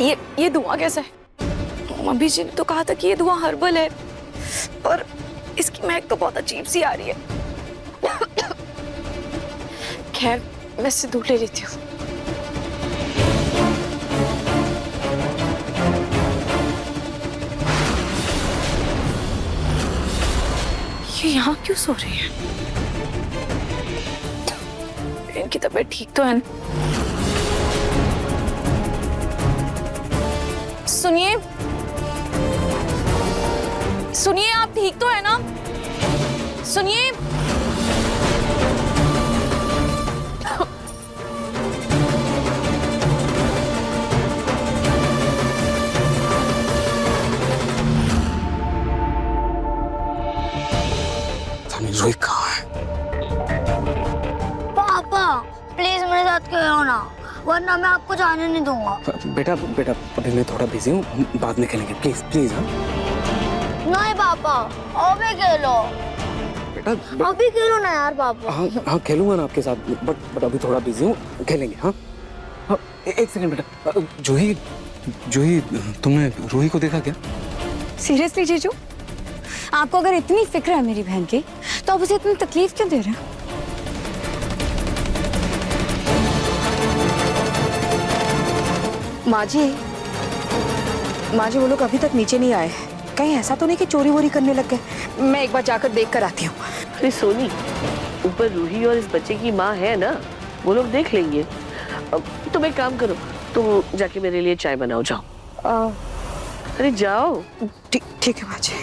ये धुआं कैसा है? मम्मी जी ने तो कहा था कि ये धुआं हर्बल है, पर इसकी महक तो बहुत अजीब सी आ रही है। खैर, मैं इससे दूर ले लेती हूँ। ये यहाँ क्यों सो रही है? इनकी तबीयत ठीक तो है ना? सुनिए, सुनिए, आप ठीक तो है ना? सुनिए। रोहित कहाँ है? पापा प्लीज मेरे साथ खेलो ना, वरना मैं आपको जाने नहीं दूंगा। बेटा बेटा अभी मैं थोड़ा बिजी हूँ, बाद में खेलेंगे, प्लीज प्लीज। हाँ नहीं पापा, अभी खेलो। बेटा अभी खेलो ना यार पापा। हाँ हाँ खेलूंगा ना आपके साथ, बट अभी थोड़ा बिजी हूँ, खेलेंगे। हाँ हाँ एक सेकंड बेटा। जूही जूही, तुमने रूही को देखा क्या? सीरियसली जीजू, आपको अगर इतनी फिक्र है मेरी बहन की, तो आप उसे इतनी तकलीफ क्यों दे रहे हैं? माँ जी वो लोग अभी तक नीचे नहीं आए। कहीं ऐसा तो नहीं कि चोरी वोरी करने लग गए? मैं एक बार जाकर देख कर आती हूँ। अरे सोनी, ऊपर रूही और इस बच्चे की माँ है ना, वो लोग देख लेंगे। तुम एक काम करो, तुम जाके मेरे लिए चाय बनाओ, जाओ। अरे जाओ। ठीक है माँ जी।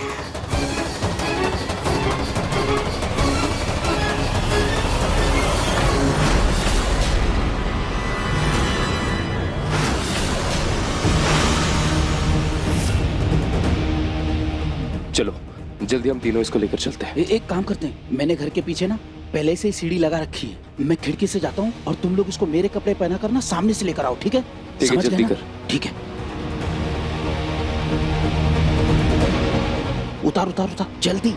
चलो जल्दी हम तीनों इसको लेकर चलते हैं। एक काम करते हैं, मैंने घर के पीछे ना पहले से ही सीढ़ी लगा रखी है, मैं खिड़की से जाता हूँ और तुम लोग उसको मेरे कपड़े पहना कर ना सामने से लेकर आओ, ठीक है? ठीक है, जल्दी कर। ठीक है, उतार उतार उतार जल्दी।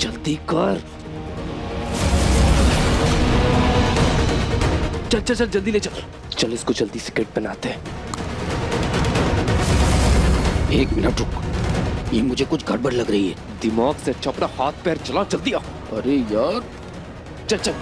जल्दी कर। चल चल चल जल्दी ले चल। चल इसको जल्दी से किट पहनाते हैं। एक मिनट रुक, ये मुझे कुछ गड़बड़ लग रही है। दिमाग से अच्छा अपना हाथ पैर चला, जल्दी आ। अरे यार, चल चल।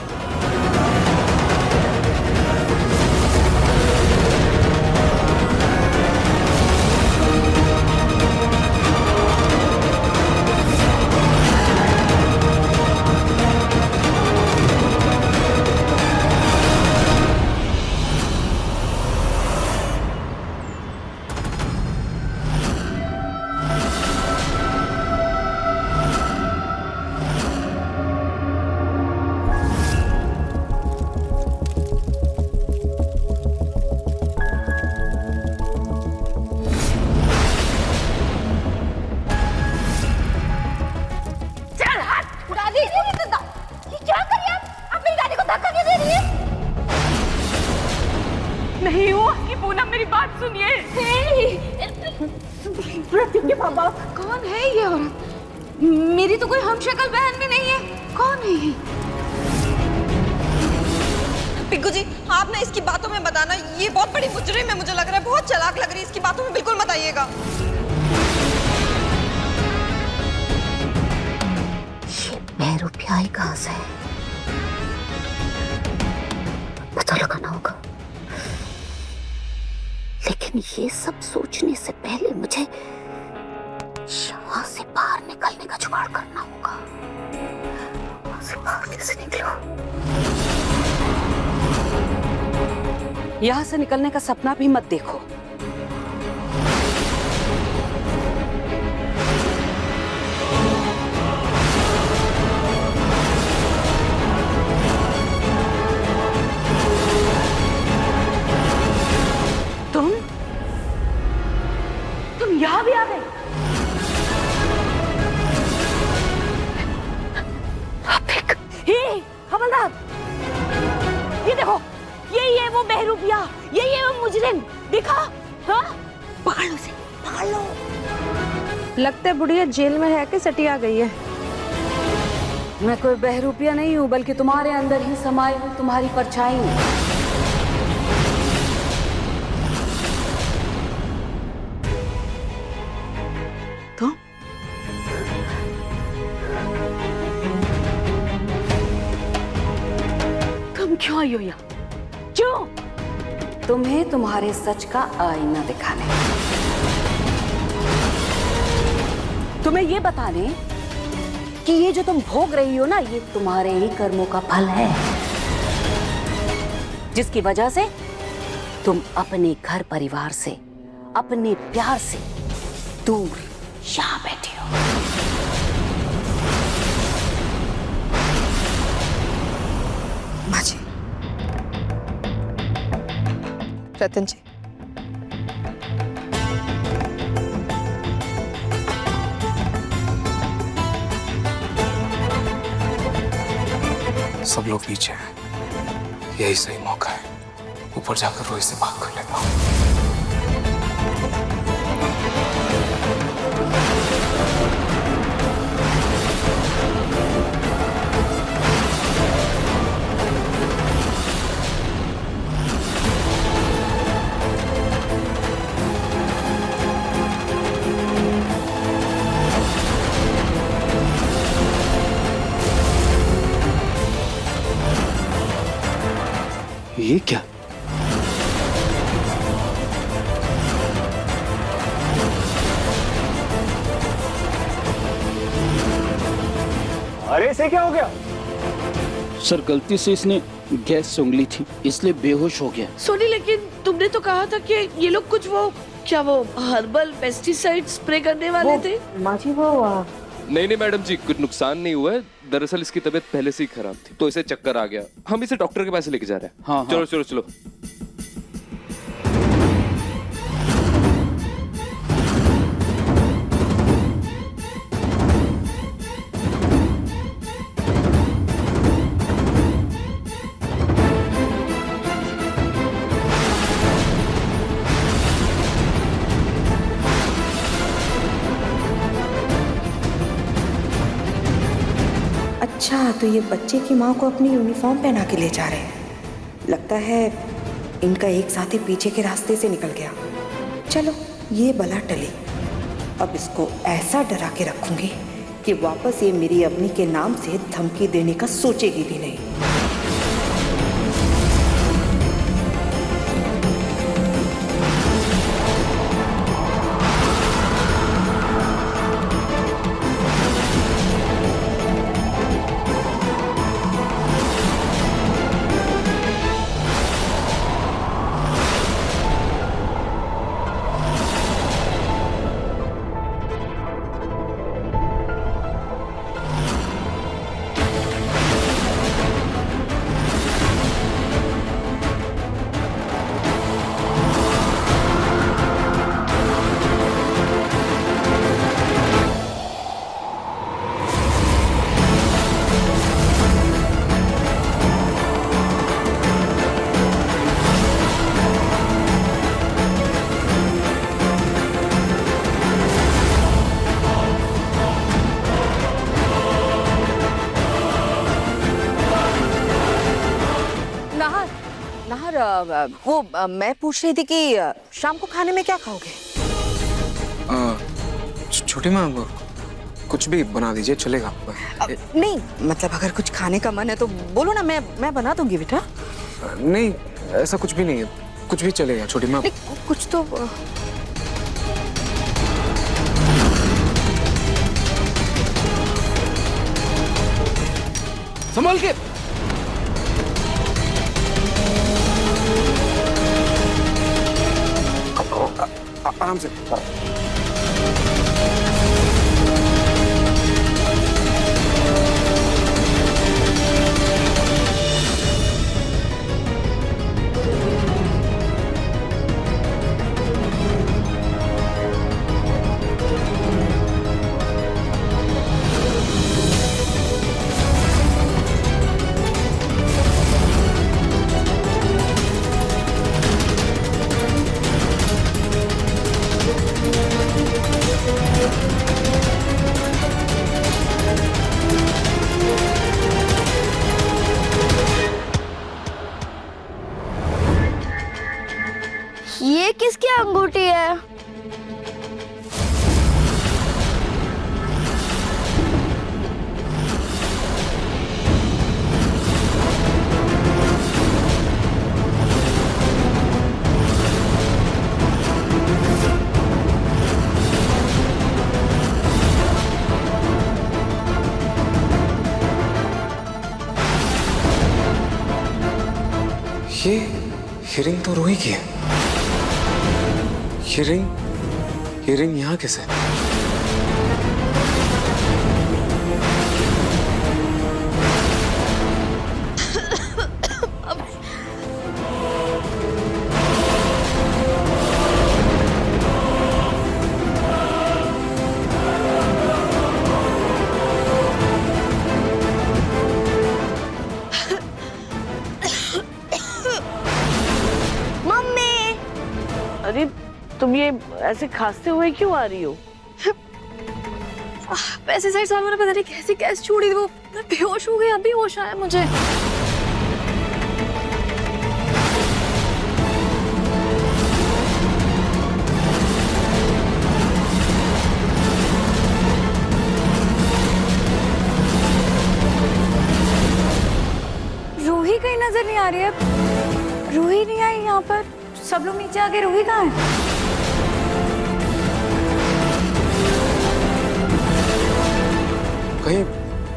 नहीं हुआ कि पूनम, मेरी बात सुनिए। बाबा, कौन है ये औरत? मेरी तो कोई हमशक्ल बहन भी नहीं है। कौन है ये? पिंकू जी, आप ना इसकी बातों में बताना, ये बहुत बड़ी मुजरिम है, मुझे लग रहा है बहुत चालाक लग रही है, इसकी बातों में बिल्कुल मत आइएगा। ये भैरू प्याई कहाँ से है? पता लगाना होगा, लेकिन ये सब सोचने से पहले मुझे यहाँ से बाहर निकलने का जुगाड़ करना होगा। वहाँ से बाहर कैसे निकलो? यहाँ से निकलने का सपना भी मत देखो। तुम यहाँ भी आ गए? हवलदार, ये देखो, यही है वो बहरूपिया, यही है वो मुजरिम। देखा? हाँ, पकड़ लो उसे, पकड़ लो। लगता है बुढ़िया जेल में है कि सटी आ गई है। मैं कोई बहरूपिया नहीं हूँ, बल्कि तुम्हारे अंदर ही समाई हूँ, तुम्हारी परछाई हूँ। तुम क्यों आई हो यहाँ? क्यों? तुम्हें तुम्हारे सच का आईना दिखाने, तुम्हें ये बताने कि ये जो तुम भोग रही हो ना, ये तुम्हारे ही कर्मों का फल है, जिसकी वजह से तुम अपने घर परिवार से, अपने प्यार से दूर यहाँ बैठे हो। माँ जी, रतन जी, सब लोग नीचे हैं, यही सही मौका है। ऊपर जाकर रोहित से बात कर लेता हूँ। ये क्या? अरे इसे क्या हो गया? सर गलती से इसने गैस से उंगली थी, इसलिए बेहोश हो गया। सोनी, लेकिन तुमने तो कहा था कि ये लोग कुछ वो हर्बल पेस्टिसाइड स्प्रे करने वाले थे। माँ जी वो नहीं मैडम जी, कुछ नुकसान नहीं हुआ है। दरअसल इसकी तबीयत पहले से ही खराब थी, तो इसे चक्कर आ गया। हम इसे डॉक्टर के पास लेके जा रहे हैं। हाँ, चलो हाँ। चलो चलो। अच्छा, तो ये बच्चे की माँ को अपनी यूनिफॉर्म पहना के ले जा रहे हैं। लगता है इनका एक साथी पीछे के रास्ते से निकल गया। चलो ये बला टली, अब इसको ऐसा डरा के रखूंगी कि वापस ये मेरी अम्मी के नाम से धमकी देने का सोचेगी भी नहीं। वो मैं पूछ रही थी कि शाम को खाने में क्या खाओगे? छोटी माँ, कुछ भी बना दीजिए, चलेगा। नहीं मतलब अगर कुछ खाने का मन है तो बोलो ना, मैं बना दूंगी बेटा। नहीं, ऐसा कुछ भी नहीं है, कुछ भी चलेगा छोटी माँ। कुछ तो संभाल के। आराम से। ये रिंग तो रूही की है। ये रिंग यहाँ कैसे? अरे तुम ये ऐसे खांसते हुए क्यों आ रही हो? पेस्टिसाइड साहब ने पता नहीं कैसी गैस छोड़ी, वो मैं बेहोश हो गई, अभी होश आया मुझे। रूही कहीं नजर नहीं आ रही है। रूही नहीं आई यहाँ पर। सब लोग नीचे आ गए, रूही कहाँ है? कहीं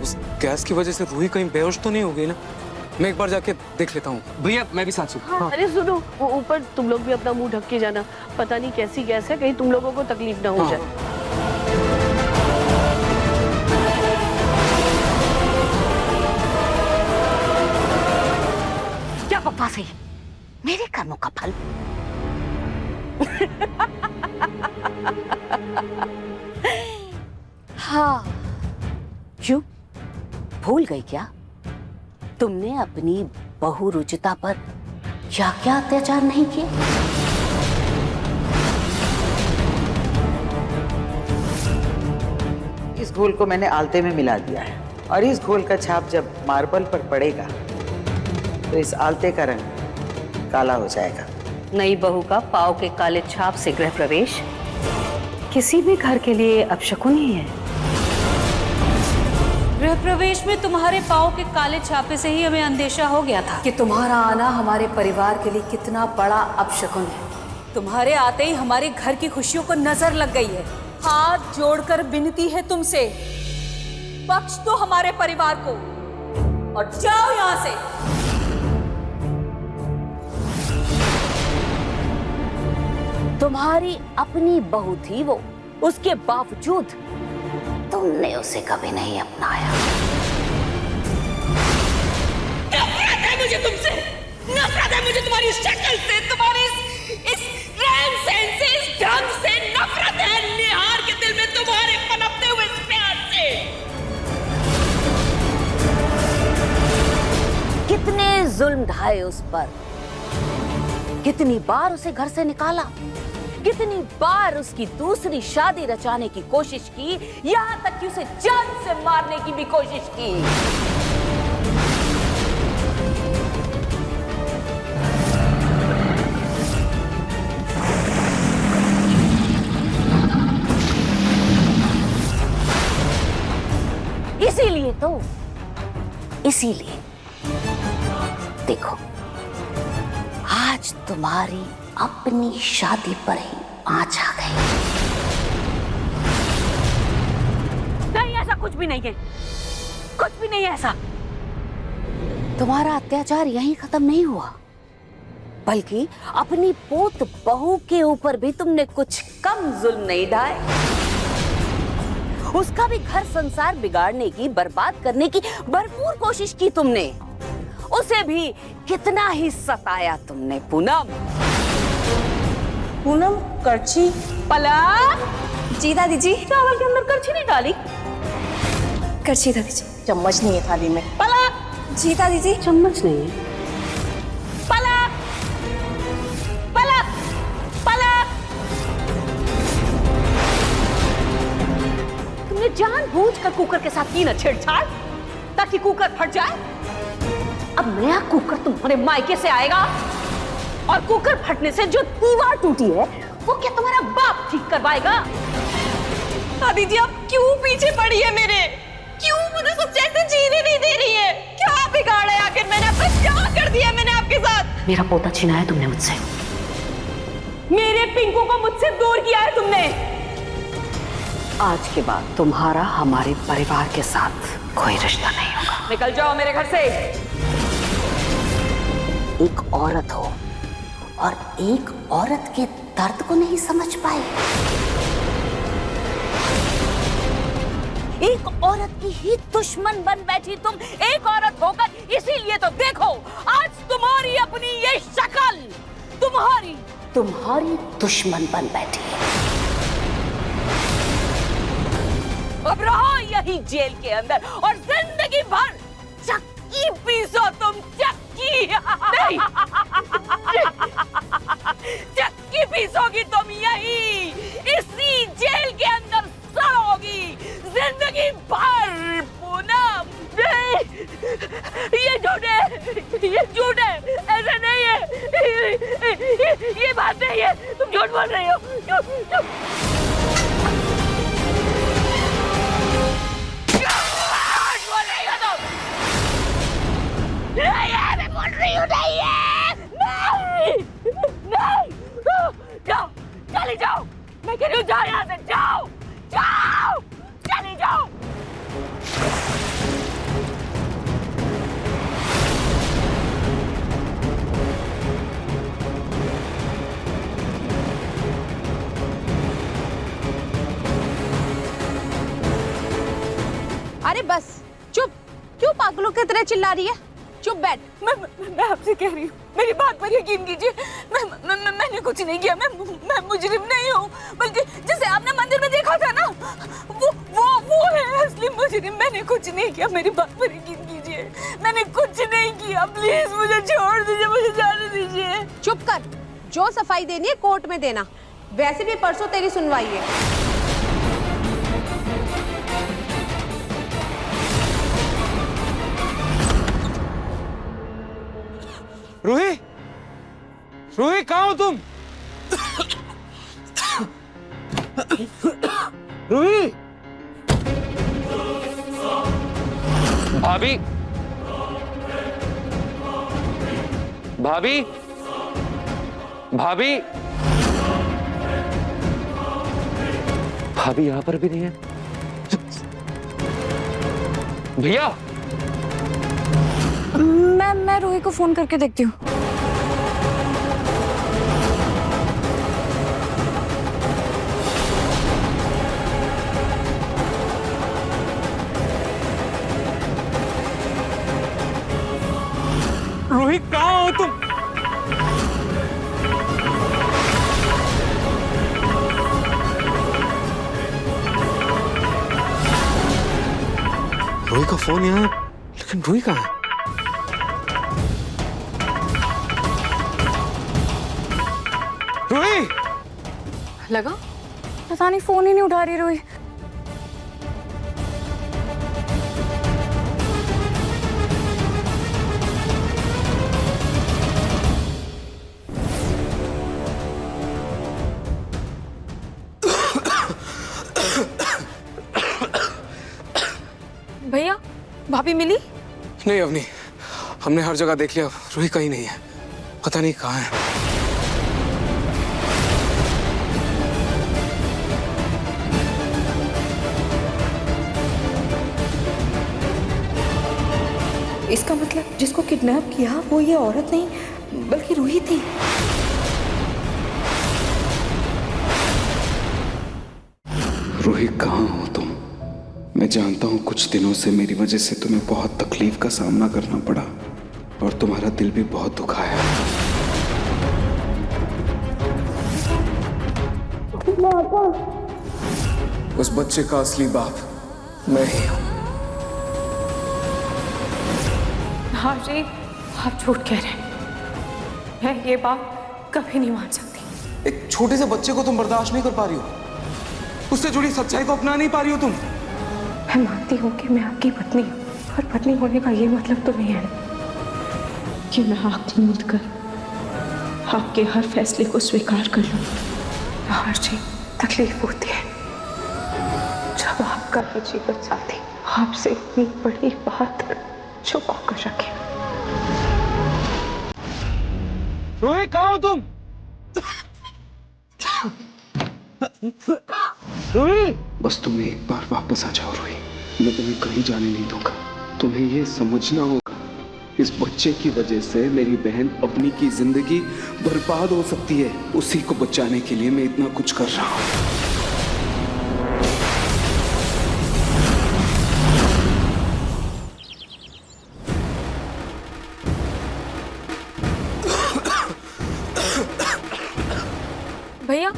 उस गैस की वजह से रूही कहीं बेहोश तो नहीं हो गई ना? मैं एक बार जाके देख लेता हूँ। भैया मैं भी साथ हाँ। अरे सुनो, वो ऊपर तुम लोग भी अपना मुंह ढक के जाना, पता नहीं कैसी गैस है, कहीं तुम लोगों को तकलीफ ना हो जाए। क्या बकवास है? मेरे कर्मों का फल। हाँ, क्यों भूल गई क्या? तुमने अपनी बहू रुचिता पर क्या क्या अत्याचार नहीं किए? इस घोल को मैंने आलते में मिला दिया है और इस घोल का छाप जब मार्बल पर पड़ेगा तो इस आलते का रंग काला हो जाएगा। नई बहू का पाँव के काले छाप से गृह प्रवेश किसी भी घर के लिए अपशकुन ही है। गृह प्रवेश में तुम्हारे पाँव के काले छापे से ही हमें अंदेशा हो गया था कि तुम्हारा आना हमारे परिवार के लिए कितना बड़ा अपशकुन है। तुम्हारे आते ही हमारे घर की खुशियों को नजर लग गई है। हाथ जोड़कर विनती है तुमसे, बख्श दो हमारे परिवार को और जाओ यहाँ से। तुम्हारी अपनी बहू थी वो, उसके बावजूद तुमने उसे कभी नहीं अपनाया। नफरत है मुझे तुमसे, नफरत है मुझे तुम्हारी शक्ल से, तुम्हारी इस रहन सहन से, इस ढंग से नफरत है निहार के दिल में तुम्हारे पनपते हुए इस प्यार से। कितने जुल्म ढाए उस पर, कितनी बार उसे घर से निकाला, कितनी बार उसकी दूसरी शादी रचाने की कोशिश की, यहाँ तक कि उसे जान से मारने की भी कोशिश की। इसीलिए देखो, आज तुम्हारी अपनी शादी पर ही आँच आ गई। नहीं, ऐसा कुछ भी नहीं है, कुछ भी नहीं है ऐसा। तुम्हारा अत्याचार यहीं खत्म नहीं हुआ, बल्कि अपनी पोत बहू के ऊपर भी तुमने कुछ कम जुल्म नहीं ढाए। उसका भी घर संसार बिगाड़ने की, बर्बाद करने की भरपूर कोशिश की तुमने। उसे भी कितना ही सताया तुमने। पूनम, पूनम करछी पलक। जी दादी जी। चावल के अंदर करछी नहीं डाली? करछी दादी जी। चम्मच नहीं है थाली में। पलक। जी दादी जी। चम्मच नहीं है। पलक पलक पलक। तुमने जानबूझकर कुकर के साथ की ना छेड़छाड़, ताकि कुकर फट जाए। अब नया कुकर तुम्हारे मायके से आएगा, और कुकर फटने से जो दीवार टूटी है वो क्या तुम्हारा बाप ठीक करवाएगा? दादी जी, आप क्यों पीछे पड़ी है मेरे? क्यों मुझे सब जैसे जीने नहीं दे रही है? क्या बिगाड़ा है आखिर मैंने? आपका क्या कर दिया मैंने आपके साथ? मेरा पोता छीना तुमने मुझसे। मेरे पिंकू को मुझसे दूर किया है तुमने। आज के बाद तुम्हारा हमारे परिवार के साथ कोई रिश्ता नहीं होगा। निकल जाओ मेरे घर से। एक औरत हो और एक औरत के दर्द को नहीं समझ पाए। एक औरत की ही दुश्मन बन बैठी तुम, एक औरत होकर। इसीलिए तो देखो आज तुम्हारी अपनी ये शक्ल तुम्हारी दुश्मन बन बैठी है। अब रहो यही जेल के अंदर और जिंदगी भर चक्की पीसो तुम, चक्की। नहीं। चक्की पीसोगी तुम यही इसी जेल के अंदर सड़ोगी जिंदगी भर। पूनम ये झूठ है, ऐसा नहीं है, ये बात नहीं है, तुम झूठ बोल रही हो। जाओ, चले जाओ, मैं कह रही हूँ जाओ यहाँ से, जाओ, चले जाओ। अरे बस चुप, क्यों पागलों की तरह चिल्ला रही है? चुप बैठ। मैं आपसे कह रही हूँ, मेरी बात पर यकीन कीजिए। मैंने कुछ नहीं किया, मैं मुजरिम नहीं हूँ, बल्कि जिसे आपने मंदिर में देखा था ना, वो है असली मुजरिम। मैंने कुछ नहीं किया, मेरी बात पर यकीन कीजिए, मैंने कुछ नहीं किया। प्लीज मुझे छोड़ दीजिए, मुझे जाने दीजिए। चुप कर, जो सफाई देनी है कोर्ट में देना, वैसे भी परसों तेरी सुनवाई है। रूही, रूही कहाँ हो तुम? रूही, भाभी, भाभी, भाभी, भाभी यहाँ पर भी नहीं है। भैया, मैं रूही को फोन करके देखती हूँ। रूही कहाँ हो तुम? रूही का फोन यहाँ है, लेकिन रूही कहाँ है? रूही! लगा पता नहीं, फोन ही नहीं उठा रही रूही। भैया, भाभी मिली? नहीं अवनी, हमने हर जगह देख लिया, रूही कहीं नहीं है, पता नहीं कहाँ है। इसका मतलब जिसको किडनैप किया वो ये औरत नहीं बल्कि रूही थी। रूही कहाँ हो तुम? मैं जानता हूँ कुछ दिनों से मेरी वजह से तुम्हें बहुत तकलीफ का सामना करना पड़ा और तुम्हारा दिल भी बहुत दुखा है। उस बच्चे का असली बाप मैं ही हूँ। हाँ जी, आप झूठ कह रहे हैं। मैं ये बात कभी नहीं मान सकती। एक छोटे से बच्चे को तुम बर्दाश्त नहीं कर पा रही हो, उससे जुड़ी सच्चाई को अपना नहीं पा रही हो तुम। मैं मानती हूँ कि मैं आपकी पत्नी हूँ, और पत्नी होने का ये मतलब तो नहीं है कि मैं आँख मूंद कर आपके हर फैसले को स्वीकार कर लूँ। हर चीज तकलीफ होती है जब आपका ही जीवन साथी आपसे इतनी बड़ी बात छुपा कर रखे। रोहित कहाँ हो तुम? रोहित, बस तुम एक बार वापस आ जाओ रोहित, मैं तुम्हें कहीं जाने नहीं दूंगा। तुम्हें ये समझना होगा इस बच्चे की वजह से मेरी बहन अपनी की जिंदगी बर्बाद हो सकती है। उसी को बचाने के लिए मैं इतना कुछ कर रहा हूँ। भैया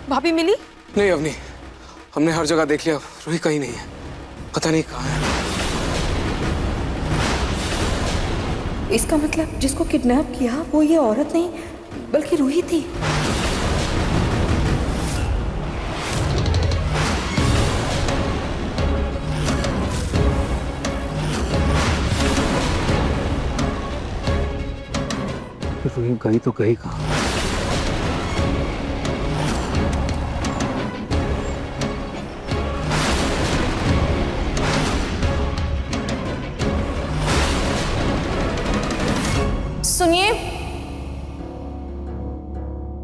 भाभी मिली? नहीं अवनी, हमने हर जगह देख लिया, रूही कहीं नहीं है, पता नहीं कहाँ है। इसका मतलब जिसको किडनैप किया वो ये औरत नहीं बल्कि रूही थी। रूही गई तो गई कहाँ? सुनिए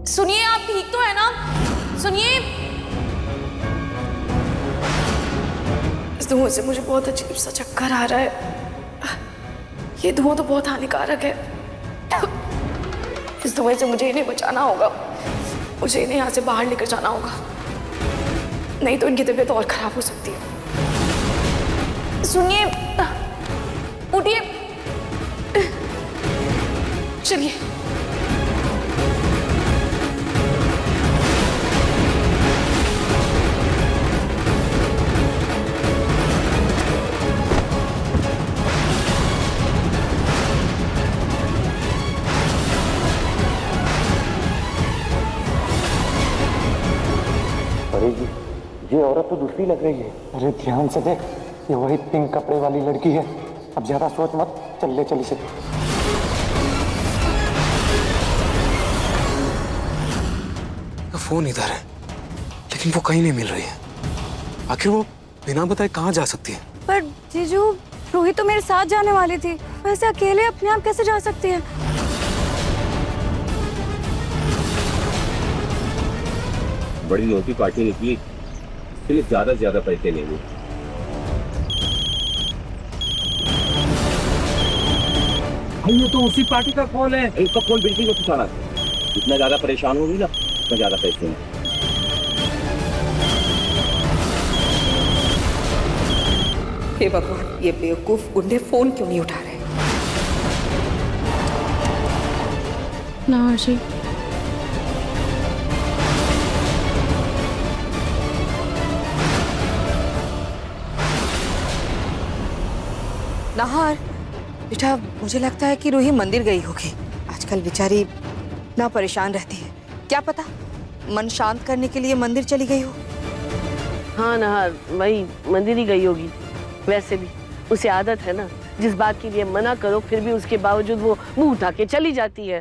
सुनिए, आप ठीक तो है ना? सुनिए। इस धुआं से मुझे बहुत अजीब सा चक्कर आ रहा है। ये धुआं तो बहुत हानिकारक है। इस धुएं से मुझे इन्हें बचाना होगा। मुझे इन्हें यहाँ से बाहर लेकर जाना होगा, नहीं तो इनकी तबीयत और खराब हो सकती है। सुनिए, उठिए, चलिए। अरे जी, ये औरत तो दूसरी लग रही है। अरे ध्यान से देख, ये वही पिंक कपड़े वाली लड़की है। अब ज्यादा सोच मत, चल ले चल इसे। फोन इधर है लेकिन वो कहीं नहीं मिल रही है। आखिर वो बिना बताए कहाँ जा सकती है? पर जीजू, रूही तो मेरे साथ जाने वाली थी, वैसे अकेले अपने आप कैसे जा सकती है? बड़ी मोटी पार्टी निकली, इसके लिए ज्यादा से ज्यादा पैसे लेंगे। ये तो उसी पार्टी का कॉल है। इसका कॉल बिल्कुल मत उठाना। जितना ज्यादा परेशान होगी ना उतना ज्यादा पैसे हैं। हे भगवान, ये बेवकूफ गुंडे फोन क्यों नहीं उठा रहे? ना अर्जी, नाहर बेटा, मुझे लगता है कि रूही मंदिर गई होगी। आजकल बेचारी ना परेशान रहती है, क्या पता मन शांत करने के लिए मंदिर चली गई हो। हाँ नहार, वही मंदिर ही गई होगी। वैसे भी उसे आदत है ना, जिस बात के लिए मना करो फिर भी उसके बावजूद वो मुंह उठा के चली जाती है।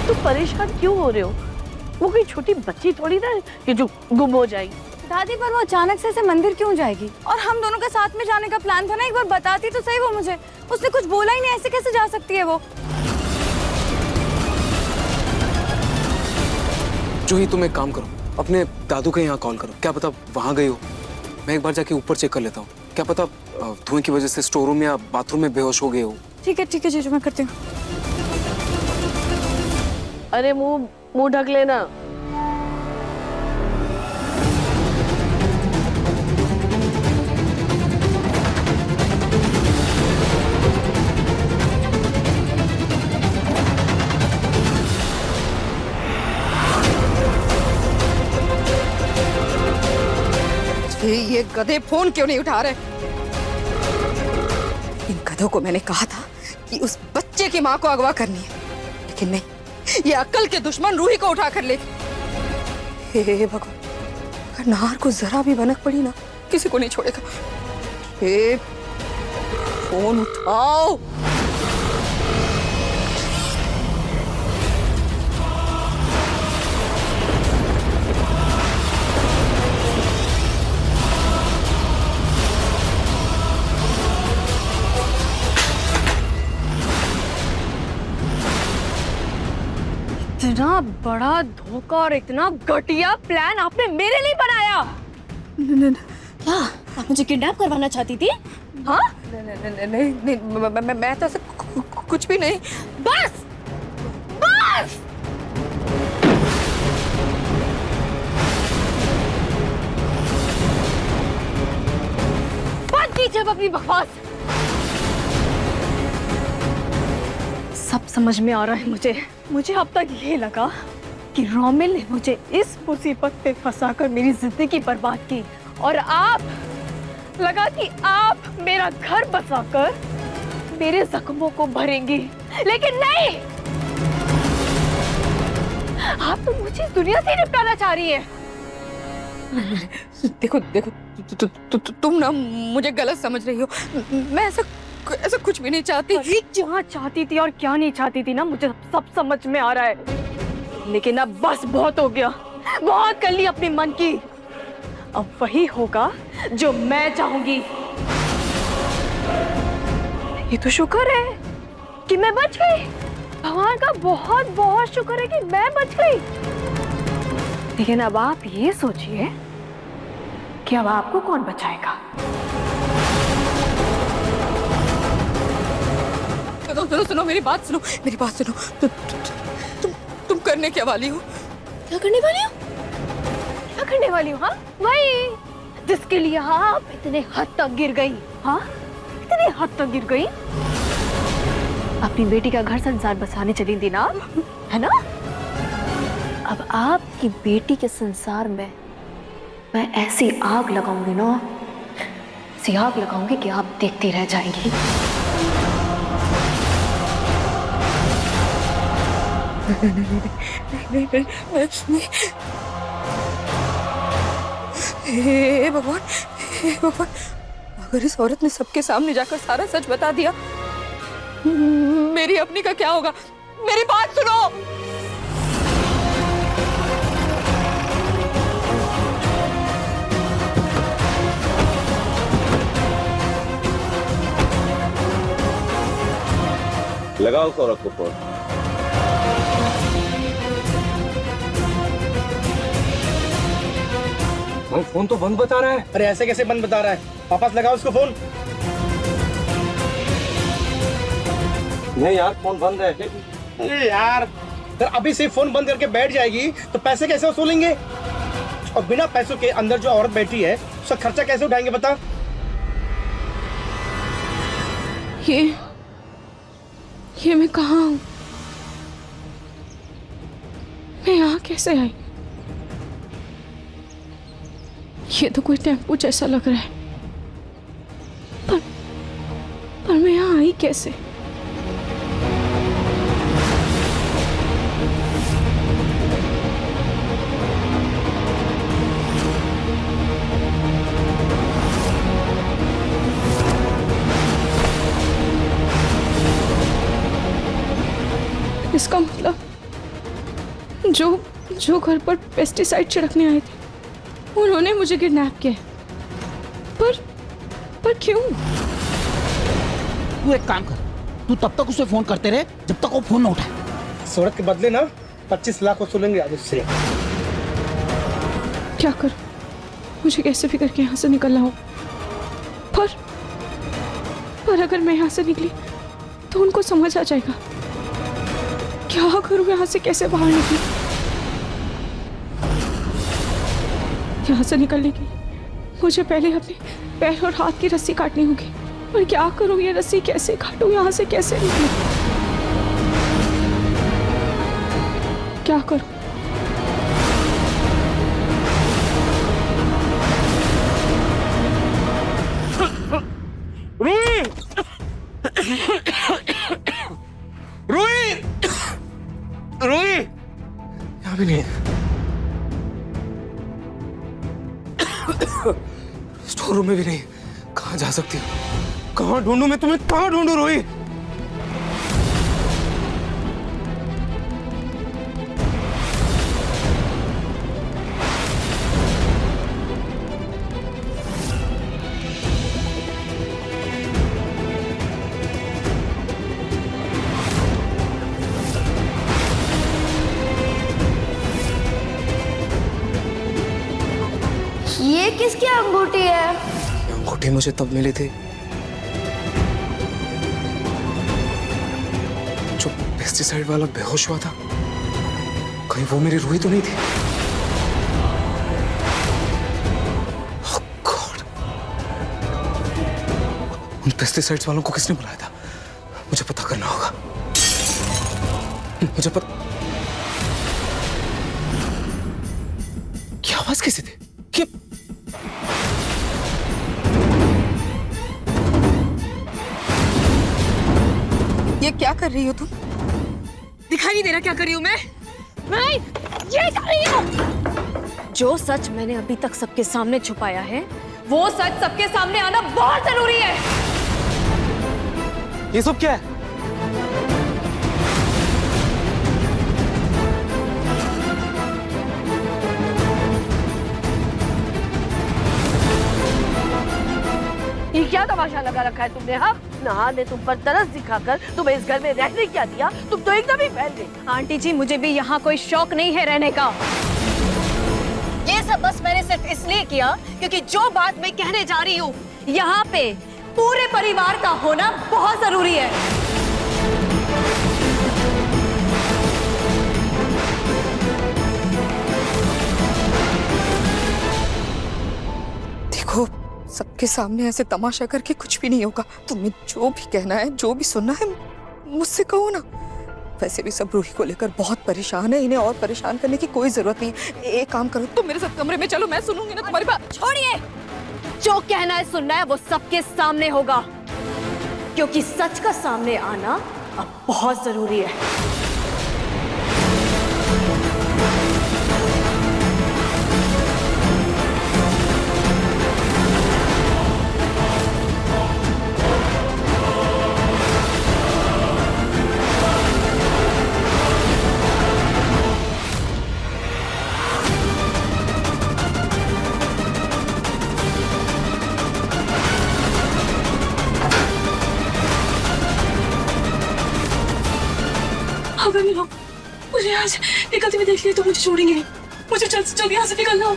तो परेशान क्यों हो रहे हो? वो कोई छोटी बच्ची थोड़ी ना कि जो गुम हो जाएगी। दादी, पर वो अचानक से ऐसे मंदिर क्यों जाएगी? और हम दोनों का साथ में जाने का प्लान था ना, एक बार बताती तो सही वो मुझे। उसने कुछ बोला ही नहीं, ऐसे कैसे जा सकती है वो? जो ही तुम एक काम करो, अपने दादू के यहाँ कॉल करो, क्या पता वहां गई हो। मैं एक बार जाके ऊपर चेक कर लेता हूँ, क्या पता धुएं की वजह से स्टोर रूम या बाथरूम में बेहोश हो गए हो। ठीक है जीजू, मैं करती हूँ। अरे मुंह ढक लेना। ये गधे फोन क्यों नहीं उठा रहे? इन गधों को मैंने कहा था कि उस बच्चे की माँ को अगवा करनी है, लेकिन नहीं, ये अक्ल के दुश्मन रूही को उठा कर ले। हे भगवान, अगर नाहर को जरा भी भनक पड़ी ना, किसी को नहीं छोड़ेगा। हे फोन उठाओ। इतना बड़ा धोखा और इतना घटिया प्लान आपने मेरे लिए बनाया। क्या आप मुझे किडनैप करवाना चाहती थी? हाँ? नहीं, मैं तो ऐसा कुछ भी नहीं। बस बस बंद कीजिए अपनी बकवास। सब समझ में आ रहा है मुझे अब तक ये लगा कि रोमिल ने मुझे इस मुसीबत पे फंसाकर मेरी जिंदगी बर्बाद की, और आप लगा कि आप मेरा घर बसाकर मेरे जख्मों को भरेंगी, लेकिन नहीं, आप तो मुझे इस दुनिया से निपटाना चाह रही है। देखो तुम ना मुझे गलत समझ रही हो। मैं ऐसा कुछ भी नहीं चाहती। क्या चाहती थी और क्या नहीं चाहती थी ना, मुझे सब समझ में आ रहा है। लेकिन अब बस बहुत हो गया, बहुत कर ली अपने मन की। अब वही होगा जो मैं चाहूंगी। ये तो शुक्र है कि मैं बच गई। भगवान का बहुत बहुत शुक्र है कि मैं बच गई। लेकिन अब आप ये सोचिए कि अब आपको कौन बचाएगा। सुनो मेरी बात सुनो। तुम करने क्या वाली हो? क्या करने वाली हो? क्या करने वाली हो? हाँ, वही जिसके लिए आप इतने हद तक गिर गई। हाँ, इतने हद तक गिर गई। अपनी बेटी का घर संसार बसाने चली थी ना, है ना? अब आपकी बेटी के संसार में मैं ऐसी आग लगाऊंगी ना, ऐसी आग लगाऊंगी कि आप देखती रह जाएंगी। नहीं। हे भगवान, अगर इस औरत ने सबके सामने जाकर सारा सच बता दिया, मेरी अपनी का क्या होगा? मेरी बात सुनो। लगाओ उस औरत को फोन। भाई फोन तो बंद बता रहा है। अरे ऐसे कैसे बंद बता रहा है? वापस लगाओ उसको फोन। नहीं यार, फोन बंद है। अरे यार, अगर अभी से फोन बंद करके बैठ जाएगी तो पैसे कैसे वसूलेंगे? और बिना पैसों के अंदर जो औरत बैठी है उसका खर्चा कैसे उठाएंगे बता? ये मैं कहाँ हूँ? मैं यहाँ कैसे आई? ये तो कोई टेम्पो जैसा लग रहा है, पर मैं यहाँ आई कैसे? इसका मतलब जो घर पर पेस्टिसाइड छिड़कने आए थे उन्होंने मुझे किडनैप किया। पर क्यों? तू एक काम कर, तू तब तक उसे फोन करते रहे जब तक वो फोन न उठाए। सूरत के बदले ना 25 लाख वसूलेंगे आज उससे। क्या कर, मुझे कैसे भी करके यहाँ से निकलना हो। पर अगर मैं यहाँ से निकली तो उनको समझ आ जाएगा। क्या करूँ, यहाँ से कैसे बाहर निकलूं? यहाँ से निकलने के लिए मुझे पहले अपने पैर और हाथ की रस्सी काटनी होगी। पर क्या करूँ, ये रस्सी कैसे काटूं, यहाँ से कैसे निकलूं? क्या करूँ? रूही यहाँ भी नहीं। स्टोर रूम में भी नहीं। कहाँ जा सकती हूँ? कहाँ ढूंढूं मैं तुम्हें? कहाँ ढूंढूं रूही? ये किसकी अंगूठी है? अंगूठी मुझे तब मिली थी पेस्टिसाइड वाला बेहोश हुआ था, कहीं वो मेरी रूही तो नहीं थी? Oh God! उन पेस्टिसाइड्स वालों को किसने बुलाया था? मुझे पता करना होगा। मुझे पता। क्या आवाज कैसी थी? क्या? ये क्या कर रही हो तुम? दिखाई नहीं दे रहा क्या कर रही हूँ मैं ये कर रही हूँ। जो सच मैंने अभी तक सबके सामने छुपाया है, वो सच सबके सामने आना बहुत जरूरी है। ये सब क्या है? ये क्या तमाशा लगा रखा है तुमने? हाँ, नहा ने तुम पर तरस दिखाकर तुम्हें इस घर में रहने क्या दिया? तुम तो एकदम ही फैल गई। आंटी जी, मुझे भी यहाँ कोई शौक नहीं है रहने का। ये सब बस मैंने सिर्फ इसलिए किया क्योंकि जो बात मैं कहने जा रही हूँ, यहाँ पे पूरे परिवार का होना बहुत जरूरी है। देखो, सबके सामने ऐसे तमाशा करके कुछ भी नहीं होगा। तुम्हें जो भी कहना है, जो भी सुनना है, मुझसे कहो ना। वैसे भी सब रूही को लेकर बहुत परेशान है, इन्हें और परेशान करने की कोई जरूरत नहीं। एक काम करो, तुम मेरे साथ कमरे में चलो, मैं सुनूंगी ना तुम्हारी बात। छोड़िए, जो कहना है सुनना है वो सबके सामने होगा, क्योंकि सच का सामने आना अब बहुत जरूरी है। अगर मैं मुझे आज निकलते हुए देख लिया तो मुझे छोड़ेंगे नहीं। मुझे जल्द से जल्द यहाँ से निकलना हो।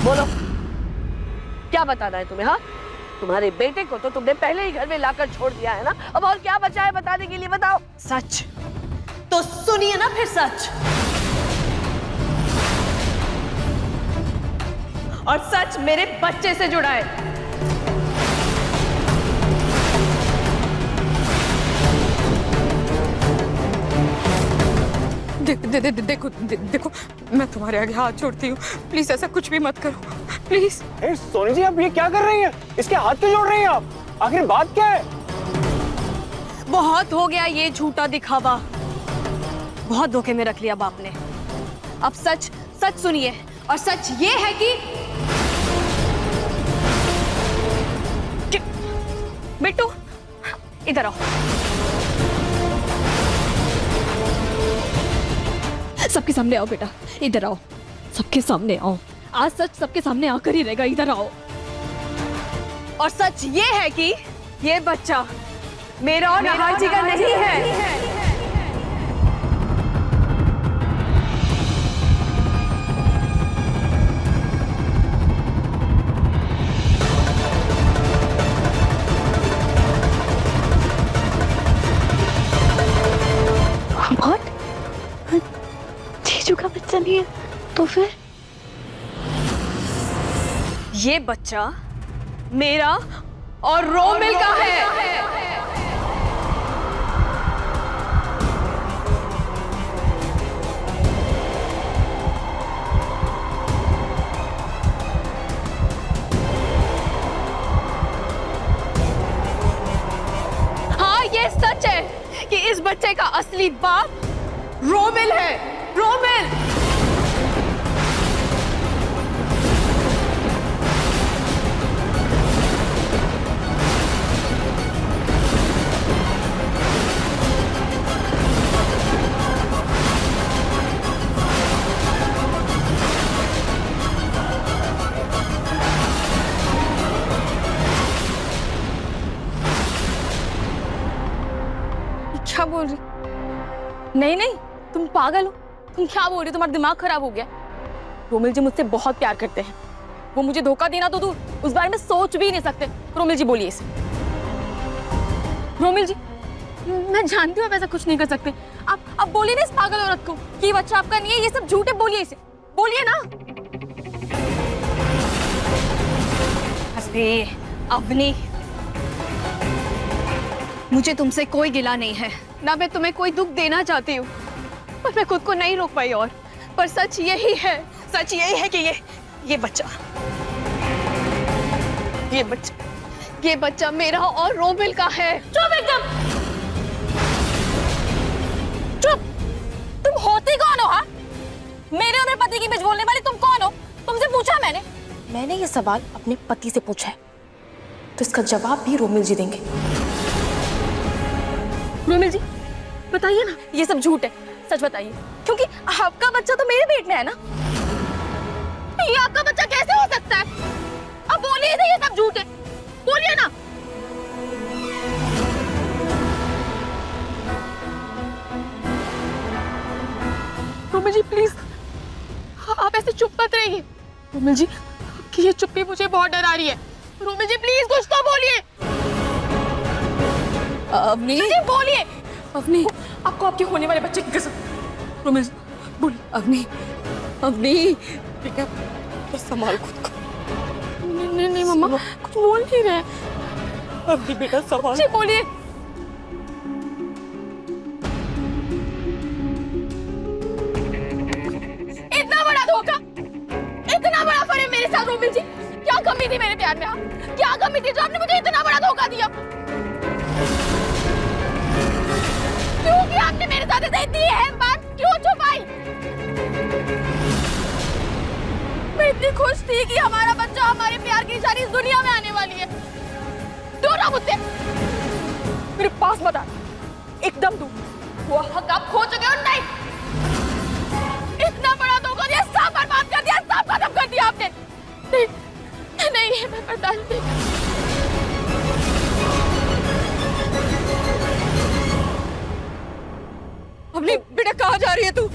बोलो, क्या बताना है तुम्हें? हाँ, तुम्हारे बेटे को तो तुमने पहले ही घर में लाकर छोड़ दिया है ना। अब और क्या बचा है बताने के लिए? बताओ। सच तो सुनिए ना फिर सच। और सच मेरे बच्चे से जुड़ा है। देखो, मैं तुम्हारे आगे हाथ जोड़ती हूँ, प्लीज ऐसा कुछ भी मत करो, प्लीज। सोनी जी, आप ये क्या कर रही हैं? इसके हाथ क्यों जोड़ रही हैं आप? आखिर बात क्या है? बहुत हो गया ये झूठा दिखावा, बहुत धोखे में रख लिया बाप ने। अब सच सच सुनिए, और सच ये है कि बिट्टू इधर आओ। सबके सामने आओ बेटा, इधर आओ, सबके सामने आओ। आज सच सबके सामने आकर ही रहेगा, इधर आओ। और सच ये है कि ये बच्चा मेरा और नहार जी का नहीं है। जीजू का बच्चा नहीं है तो फिर? ये बच्चा मेरा और रोमिल का है। हाँ, ये सच है कि इस बच्चे का असली बाप रोमिल है। रोमिल। क्या बोल रही? नहीं नहीं, तुम पागल हो। तुम क्या बोल रही हो? तुम्हारा दिमाग खराब हो गया। रोमिल जी मुझसे बहुत प्यार करते हैं। वो मुझे धोखा देना तो दूर, उस बारे में सोच भी नहीं सकते। रोमिल जी बोलिए इसे। रोमिल जी, मैं जानती हूँ आप ऐसा कुछ नहीं कर सकते। आप बोलिए ना इस पागल औरत को कि ये बच्चा आपका नहीं है, ये सब झूठ है। बोलिए इसे, बोलिए ना। अरे अवनी, मुझे तुमसे कोई गिला नहीं है, ना मैं तुम्हें कोई दुख देना चाहती हूँ, पर मैं खुद को नहीं रोक पाई। और पर सच यही है कि ये बच्चा मेरा और रोमिल का है। चुप एकदम चुप। तुम होती कौन हो? हाँ, मेरे और मेरे पति के बीच बोलने वाली तुम कौन हो? तुमसे पूछा मैंने ये सवाल अपने पति से पूछा है, तो इसका जवाब भी रोमिल जी देंगे। रोमिल जी बताइए ना, ये सब झूठ है, सच बताइए, क्योंकि आपका बच्चा तो मेरे पेट में है ना। ये आपका बच्चा कैसे हो सकता है? अब बोलिए ना, ये सब झूठ है, बोलिए ना। रोमिल जी प्लीज, आप ऐसे चुप मत रहिए। रोमिल जी, कि ये चुप्पी मुझे बहुत डरा रही है। रोमिल जी प्लीज कुछ तो बोलिए। अवनी बोलिए। अवनी, आपको आपके होने वाले बच्चे की कसम। रोमिल जी बोलिए। अवनी बेटा, बस संभाल खुद को। नहीं मम्मा, कुछ बोल नहीं रहे। अवनी बेटा संभाल। जी बोलिए। इतना बड़ा धोखा, इतना बड़ा फर्क मेरे साथ। रोमिल जी, क्या कमी थी मेरे प्यार में? हाँ, क्या कमी थी जो आपने मुझे इतना बड़ा धोखा दिया? क्यों किया आपने मेरे साथ ऐसा? इतनी अहम बात क्यों छुपाई? मैं इतनी खुश थी कि हमारा बच्चा हमारे प्यार की निशानी इस दुनिया में आने वाली है। दूर रहो मुझसे, मेरे पास मत आ, एकदम दूर। वो हक आप खो चुके हो। नहीं, इतना बड़ा धोखा दिया, सब बर्बाद कर दिया, सब खत्म कर दिया आपने। नहीं, मैं बर्दाश्त नहीं। अवनी बेटा, कहाँ जा रही है तू?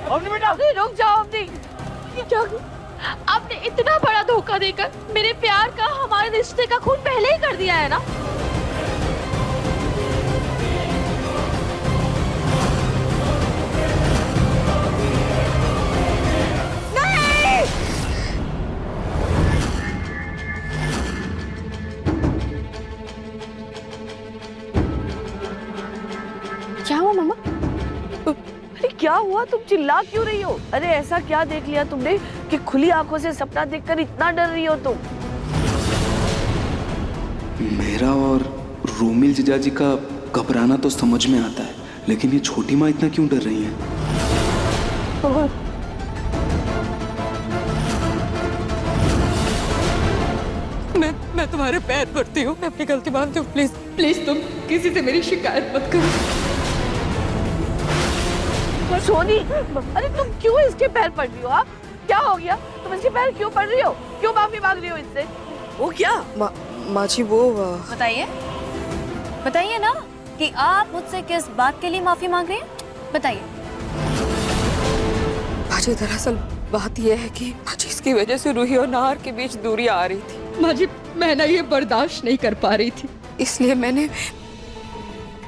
अवनी बेटा, रुक जाओ। अवनी, क्या आपने इतना बड़ा धोखा देकर मेरे प्यार का, हमारे रिश्ते का खून पहले ही कर दिया है ना? नहीं! क्या हुआ मम्मा? अरे क्या हुआ? तुम चिल्ला क्यों रही हो? अरे ऐसा क्या देख लिया तुमने कि खुली आंखों से सपना देखकर इतना डर रही हो तुम? मेरा और रोमिल जीजाजी का घबराना तो समझ में आता है, लेकिन ये छोटी माँ इतना क्यों डर रही है? मैं तुम्हारे पैर पड़ती हूँ, मैं अपनी गलती मानती हूँ। प्लीज प्लीज तुम किसी से मेरी शिकायत मत करो। सोनी, अरे तुम क्यों इसके पैर पड़ रही हो? आप क्या हो गया? तुम इसके पैर क्यों पड़ रही हो? क्यों माफी मांग रही हो इससे? वो क्या? माँ जी वो बताइए ना कि आप मुझसे किस बात के लिए माफी मांग रहे हैं। बताइए। माँ जी दरअसल बात यह है कि माँ जी इसकी वजह से रूही और नाहर के बीच दूरी आ रही थी। माँ जी मैं ना ये बर्दाश्त नहीं कर पा रही थी, इसलिए मैंने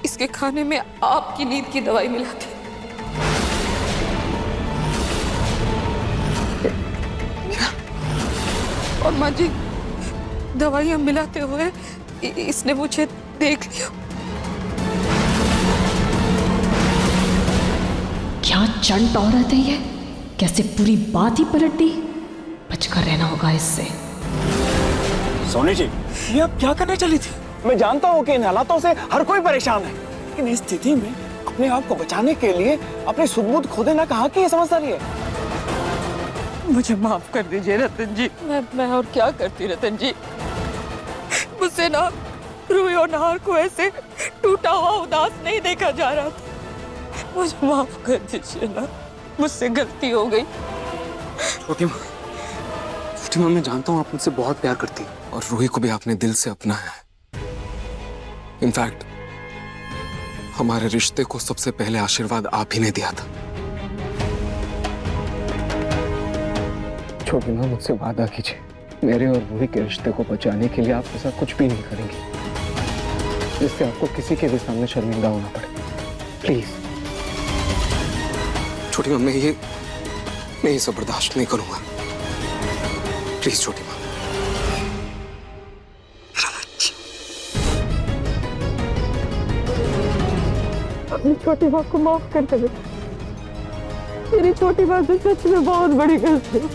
इसके खाने में आपकी नींद की दवाई मिला दी। और माँ जी दवाइयाँ मिलाते हुए इसने मुझे देख लिया। क्या चंट औरत है ये, कैसे पूरी बात ही पलट दी। बचकर रहना होगा इससे। सोनी जी, ये आप क्या करने चली थी? मैं जानता हूँ कि इन हालातों से हर कोई परेशान है, लेकिन इस स्थिति में अपने आप को बचाने के लिए अपनी सुध-बुध खो देना कहाँ की समझदारी है? मुझे माफ कर दीजिए रतन जी। मैं और क्या करती रतन जी। मुझसे ना रूही और नाहर को ऐसे टूटा हुआ उदास नहीं देखा जा रहा था। मुझे माफ कर दीजिए ना, मुझसे गलती हो गई। छोटी माँ, छोटी माँ, मैं जानता हूँ आप मुझसे बहुत प्यार करती हैं और रूही को भी आपने दिल से अपनाया है। इनफैक्ट हमारे रिश्ते को सबसे पहले आशीर्वाद आप ही ने दिया था। छोटी माँ, मुझसे वादा कीजिए, मेरे और रूही के रिश्ते को बचाने के लिए आप ऐसा कुछ भी नहीं करेंगे जिससे आपको किसी के भी सामने शर्मिंदा होना पड़े। प्लीज छोटी माँ, मैं ये सब बर्दाश्त नहीं करूंगा। प्लीज छोटी माँ। अपनी छोटी माँ को माफ कर दे। मेरी छोटी माँ तो सच में बहुत बड़ी गलती है,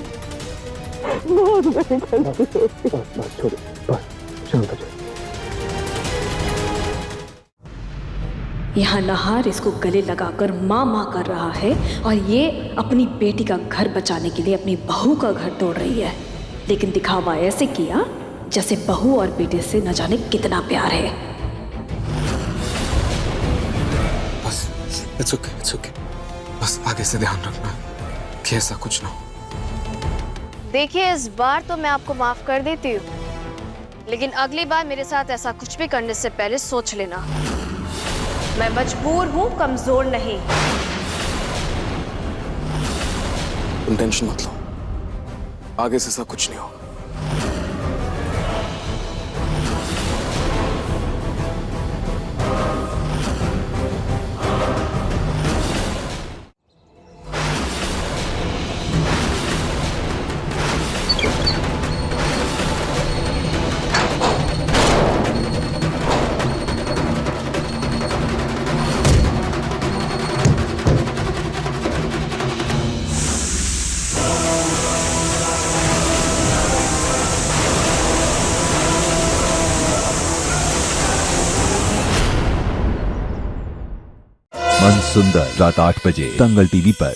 बहुत बड़ी गलती है। बस छोड़ी, बस शांत हो जाओ। यहाँ नहार इसको गले लगाकर माँ माँ कर रहा है और ये अपनी बेटी का घर बचाने के लिए अपनी बहू का घर तोड़ रही है, लेकिन दिखावा ऐसे किया जैसे बहू और बेटे से न जाने कितना प्यार है। बस इट्स ओके। बस आगे से ध्यान रखना कि ऐसा कुछ ना हो। देखिए, इस बार तो मैं आपको माफ कर देती हूँ, लेकिन अगली बार मेरे साथ ऐसा कुछ भी करने से पहले सोच लेना। मैं मजबूर हूँ, कमजोर नहीं। तुम टेंशन मत लो, आगे से ऐसा कुछ नहीं होगा। मन सुंदर रात 8 बजे दंगल टीवी पर।